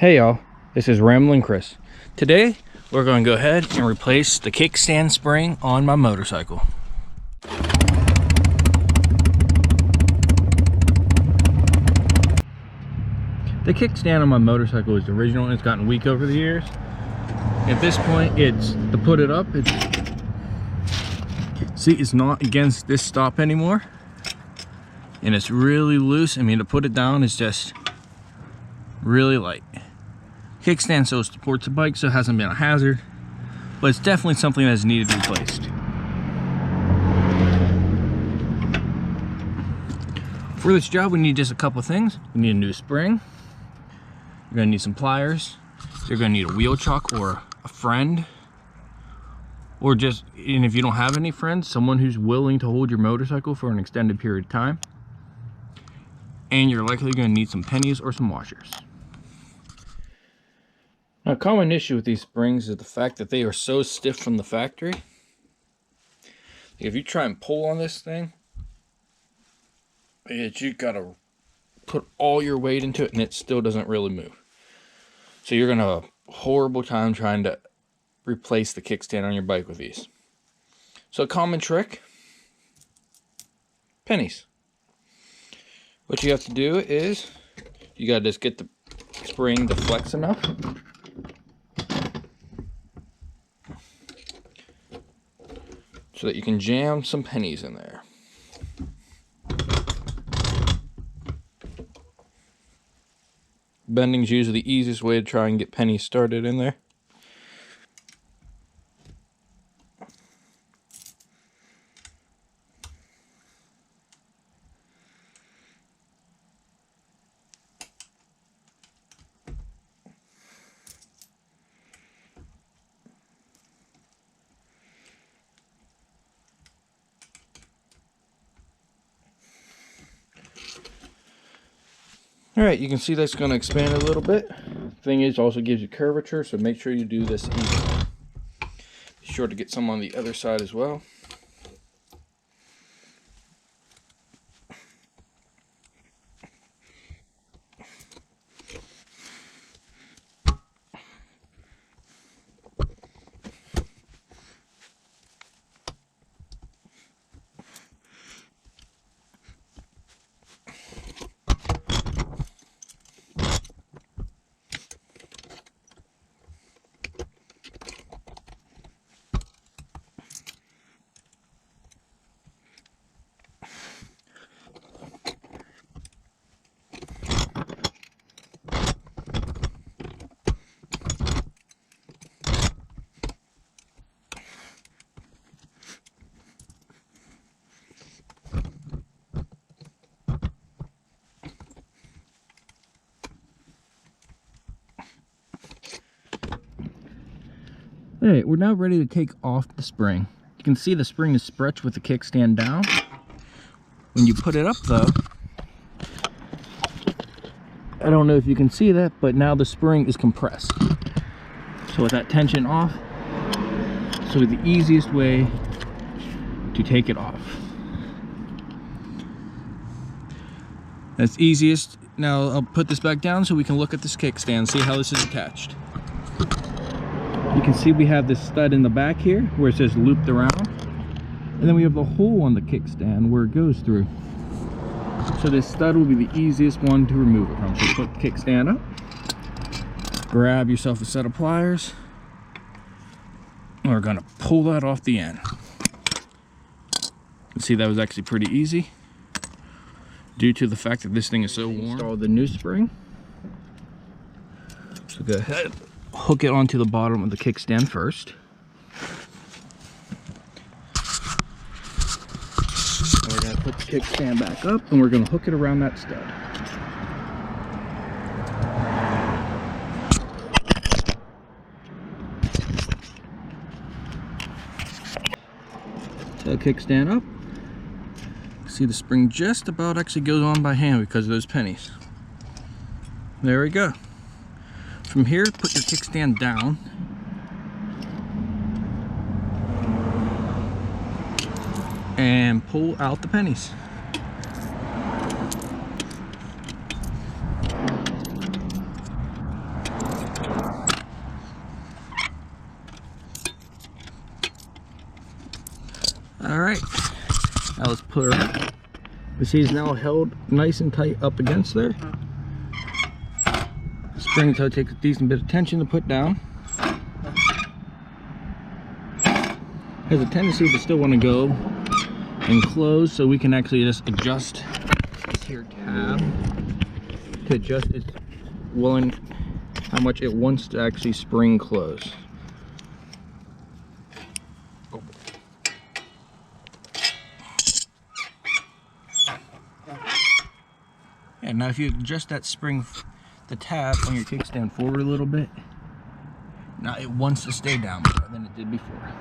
Hey y'all, this is Ramblin Chris. Today we're going to go ahead and replace the kickstand spring on my motorcycle. The kickstand on my motorcycle is the original and it's gotten weak over the years. At this point, to put it up, see, it's not against this stop anymore. And it's really loose. I mean, to put it down is just really light. Kickstand so it supports the bike, so it hasn't been a hazard, but it's definitely something that's needed replaced. For this job, we need just a couple things. We need a new spring. You're gonna need some pliers. You're gonna need a wheel chuck or a friend, or just, and if you don't have any friends, someone who's willing to hold your motorcycle for an extended period of time. And you're likely gonna need some pennies or some washers. Now, a common issue with these springs is the fact that they are so stiff from the factory. If you try and pull on this thing, you gotta put all your weight into it and it still doesn't really move. So you're gonna have a horrible time trying to replace the kickstand on your bike with these. So a common trick, pennies. What you have to do is, you gotta just get the spring to flex enough. So that you can jam some pennies in there. Bending's usually the easiest way to try and get pennies started in there. Alright, you can see that's going to expand a little bit. Thing is, also gives you curvature, so make sure you do this evenly. Be sure to get some on the other side as well. Alright, we're now ready to take off the spring. You can see the spring is stretched with the kickstand down. When you put it up though, I don't know if you can see that, but now the spring is compressed. So with that tension off, so the easiest way to take it off. That's easiest. Now I'll put this back down so we can look at this kickstand, see how this is attached. You can see we have this stud in the back here where it says looped around, and then we have the hole on the kickstand where it goes through. So this stud will be the easiest one to remove it from. So put the kickstand up, grab yourself a set of pliers, and we're going to pull that off the end. You see that was actually pretty easy due to the fact that this thing is so worn. Install the new spring. So go ahead, hook it onto the bottom of the kickstand first. And we're going to put the kickstand back up and we're going to hook it around that stud. So kickstand up. See the spring just about actually goes on by hand because of those pennies. There we go. From here, put your kickstand down. And pull out the pennies. Now let's put her up. You see it's now held nice and tight up against there. Spring toe takes a decent bit of tension to put down. Has a tendency to still want to go and close, so we can actually just adjust this here tab to adjust its willing, how much it wants to actually spring close. And now if you adjust that spring, the tab on your kickstand forward a little bit, now it wants to stay down more than it did before.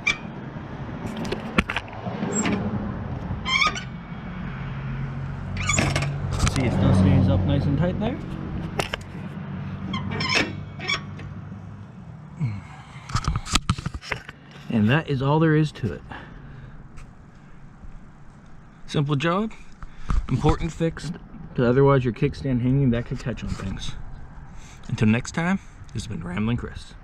See, it still stays up nice and tight there. And that is all there is to it. Simple job, important fix, because otherwise your kickstand hanging, that could catch on things. Until next time, this has been Ramblin' Chris.